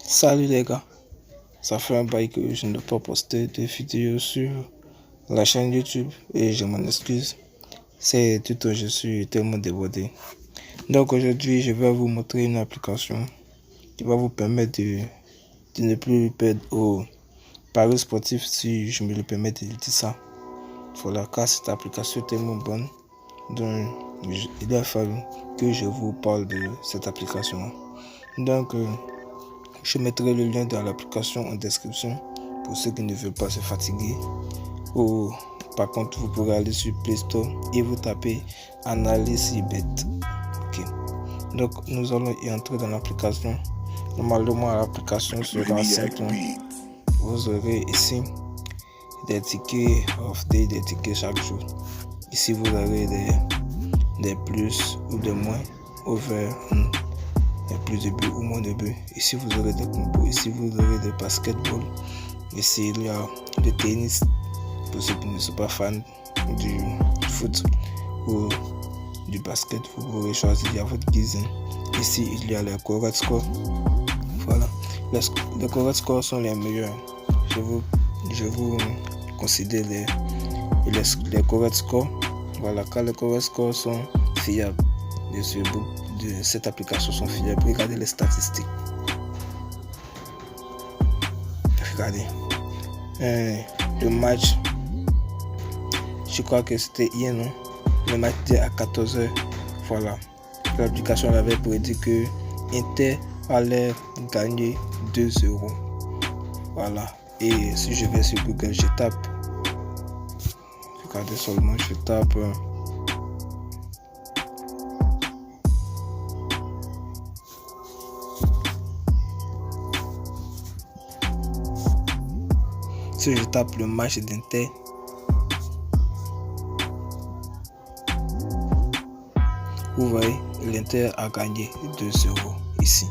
Salut les gars, ça fait un bail que je ne peux pas poster de vidéos sur la chaîne YouTube et je m'en excuse. C'est tout, je suis tellement débordé. Donc aujourd'hui, je vais vous montrer une application qui va vous permettre de ne plus perdre au paris sportif, si je me le permets de dire ça. Voilà, car cette application est tellement bonne, donc il a fallu que je vous parle de cette application. Donc je mettrai le lien dans l'application en description pour ceux qui ne veulent pas se fatiguer. Ou par contre, vous pourrez aller sur Play Store et vous tapez Analyse Bet. Ok. Donc nous allons y entrer dans l'application. Normalement, l'application sera simple. Vous aurez ici des tickets off day, des tickets chaque jour. Ici vous aurez des plus ou des moins, over, des plus de buts ou moins de buts. Ici vous aurez des combos, ici vous aurez des basketball. Ici il y a le tennis pour ceux qui ne sont pas fans du foot ou du basket. Vous pourrez choisir à votre guise. Ici il y a les correct scores. Voilà, les correct scores sont les meilleurs. Je vous considère les correct scores. Voilà, car les correct scores sont fiables de cette application, sont fiables. Regardez les statistiques. Regardez. Le match, je crois que c'était hier, non? Le match était à 14h. Voilà. L'application avait prédit que Inter allait gagner 2-0. Voilà. Et si je vais sur Google, je tape. Regardez seulement, je tape. Si je tape le match d'Inter, vous voyez, l'Inter a gagné 2-0 ici.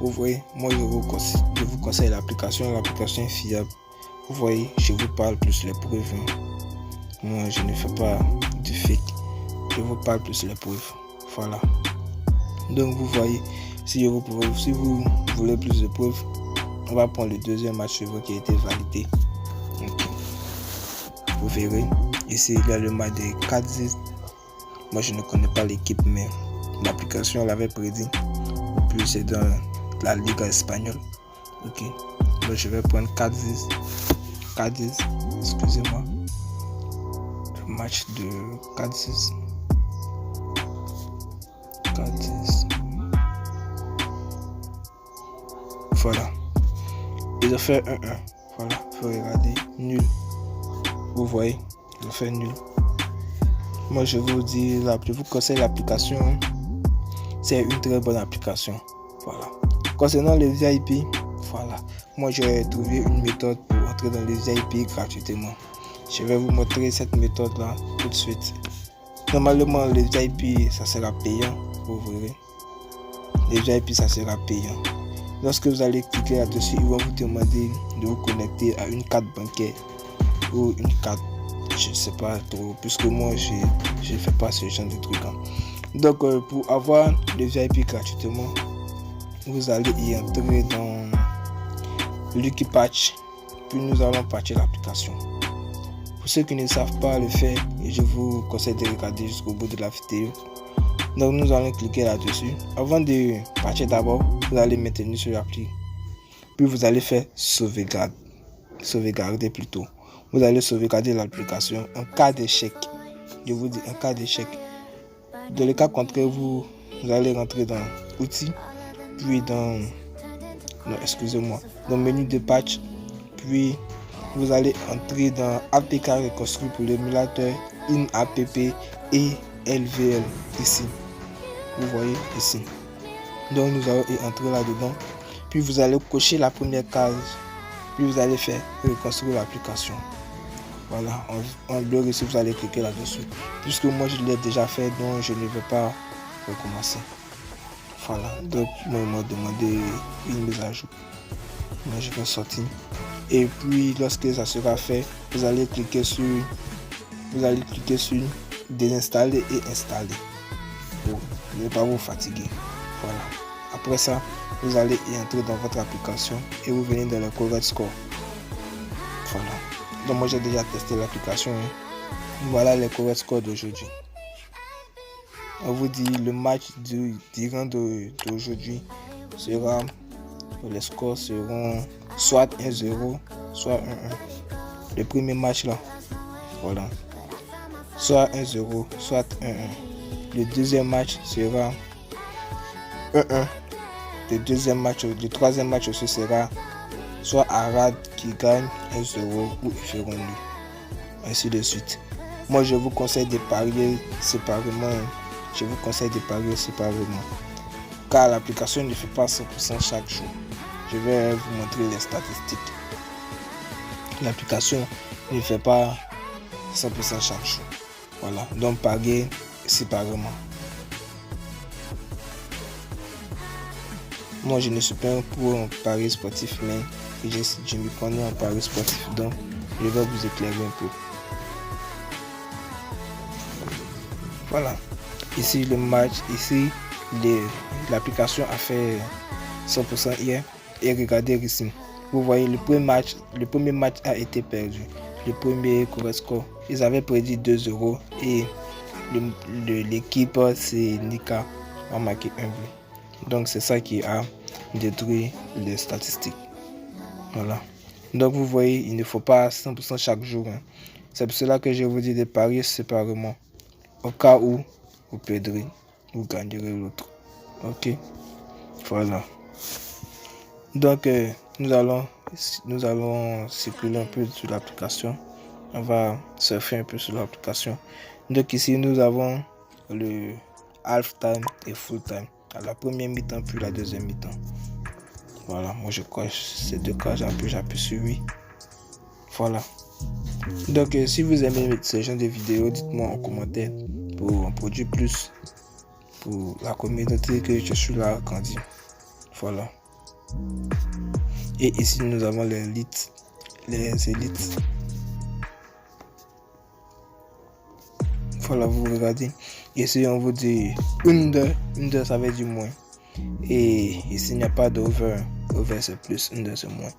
Vous voyez, moi je vous conseille l'application. L'application est fiable. Vous voyez, je vous parle plus les preuves. Moi je ne fais pas du fake. Je vous parle plus les preuves. Voilà. Donc vous voyez, si vous voulez plus de preuves, on va prendre le deuxième match qui a été validé. Okay. Vous verrez, ici il y a le match de Cadiz. Moi je ne connais pas l'équipe, mais l'application l'avait prédit. En plus c'est dans la Liga espagnole. Ok. Donc je vais prendre Cadiz, excusez-moi. Le match de Cadiz. Voilà. Ils ont fait 1-1. Voilà. Il faut regarder. Nul. Vous voyez. Ils ont fait nul. Moi je vous dis, je vous conseille l'application. C'est une très bonne application. Voilà. Concernant les VIP, voilà. Moi j'ai trouvé une méthode pour entrer dans les VIP gratuitement. Je vais vous montrer cette méthode là tout de suite. Normalement les VIP ça sera payant. Vous verrez. Les VIP ça sera payant. Lorsque vous allez cliquer là-dessus, ils vont vous demander de vous connecter à une carte bancaire ou une carte, je ne sais pas trop, puisque moi je ne fais pas ce genre de trucs. Donc pour avoir le VIP gratuitement, vous allez y entrer dans Lucky Patch, puis nous allons patcher l'application. Pour ceux qui ne savent pas le faire, je vous conseille de regarder jusqu'au bout de la vidéo. Donc nous allons cliquer là-dessus. Avant de patcher d'abord, vous allez maintenir sur l'appli. Puis vous allez faire sauvegarder plutôt. Vous allez sauvegarder l'application en cas d'échec. Je vous dis en cas d'échec. Dans le cas contraire, vous allez rentrer dans outils, puis dans le menu de patch, puis vous allez entrer dans APK reconstruit pour l'émulateur InApp et LVL ici. Vous voyez ici. Donc nous allons y entrer là-dedans. Puis vous allez cocher la première case. Puis vous allez faire reconstruire l'application. Voilà, en bleu ici vous allez cliquer là-dessus. Puisque moi je l'ai déjà fait, donc je ne vais pas recommencer. Voilà, donc moi il m'a demandé une mise à jour. Moi je vais sortir. Et puis lorsque ça sera fait, vous allez cliquer sur désinstaller et installer pour ne pas vous fatiguer. Voilà. Après ça, vous allez y entrer dans votre application et vous venez dans le correct score. Voilà. Donc moi j'ai déjà testé l'application. Voilà les correct scores d'aujourd'hui. On vous dit le match d'aujourd'hui sera, les scores seront soit 1-0, soit 1-1. Le premier match là, voilà, soit 1-0, soit 1-1. Le deuxième match sera 1-1. Le troisième match aussi sera soit Arad qui gagne 1-0 ou ils feront nul. Ainsi de suite. Moi je vous conseille de parier séparément. Car l'application ne fait pas 100% chaque jour. Je vais vous montrer les statistiques. L'application ne fait pas 100% chaque jour. Voilà, donc parier séparément. Moi je ne suis pas pour un pari sportif, mais je me connais en pari sportif, donc je vais vous éclairer un peu. Voilà, ici le match, ici l'application a fait 100% hier. Et regardez ici, vous voyez le premier match a été perdu. Le premier correct score, ils avaient prédit 2-0 et l'équipe c'est Nika a marqué 1 but. Donc c'est ça qui a détruit les statistiques. Voilà. Donc vous voyez, il ne faut pas 100% chaque jour. C'est pour cela que je vous dis de parier séparément. Au cas où vous perdrez, vous gagnerez l'autre. Ok. Voilà. Donc nous allons circuler un peu sur l'application. On va surfer un peu sur l'application. Donc ici nous avons le half time et full time. À la première mi-temps puis la deuxième mi-temps. Voilà, moi je coche ces deux cas, j'appuie sur oui. Voilà. Donc si vous aimez ce genre de vidéos, dites-moi en commentaire pour en produire plus pour la communauté que je suis là à grandir. Voilà. Et ici nous avons les élites. Voilà, vous regardez. Ici on vous dit under ça veut dire moins. Et ici il n'y a pas d'over. Over c'est plus, under c'est moins.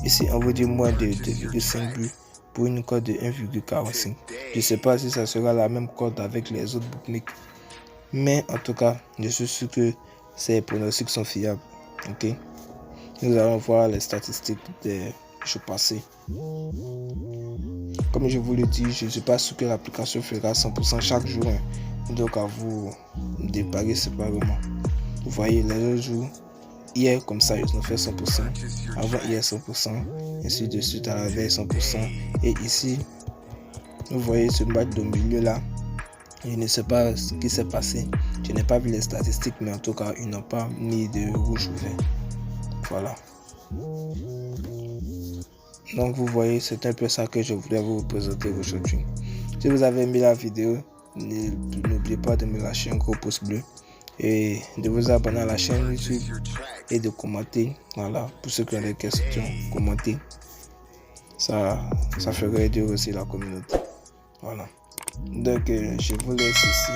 Ici on vous dit moins de 2,5 buts pour une cote de 1,45. Je ne sais pas si ça sera la même cote avec les autres bookmakers. Mais en tout cas, je suis sûr que ces pronostics sont fiables. Ok. Nous allons voir les statistiques des jours passés. Comme je vous le dis, je ne suis pas sûr que l'application fera 100% chaque jour. Donc à vous de parier séparément. Vous voyez les autres jours, hier comme ça ils ont fait 100%, avant hier 100%, ainsi de suite à la veille 100%. Et ici, vous voyez ce match de milieu là. Je ne sais pas ce qui s'est passé. Je n'ai pas vu les statistiques, mais en tout cas, ils n'ont pas mis de rouge ou vert. Voilà. Donc vous voyez, c'est un peu ça que je voulais vous présenter aujourd'hui. Si vous avez aimé la vidéo, n'oubliez pas de me lâcher un gros pouce bleu et de vous abonner à la chaîne YouTube et de commenter. Voilà, pour ceux qui ont des questions, commentez. Ça ferait aider aussi la communauté. Voilà. Donc je vous laisse ici.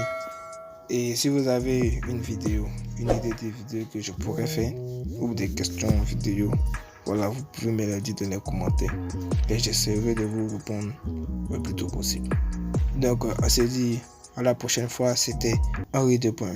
Et si vous avez une idée de vidéo que je pourrais faire ou des questions vidéo, voilà, vous pouvez me le dire dans les commentaires et j'essaierai de vous répondre le plus tôt possible. Donc on se dit à la prochaine fois. C'était Henri 2.1.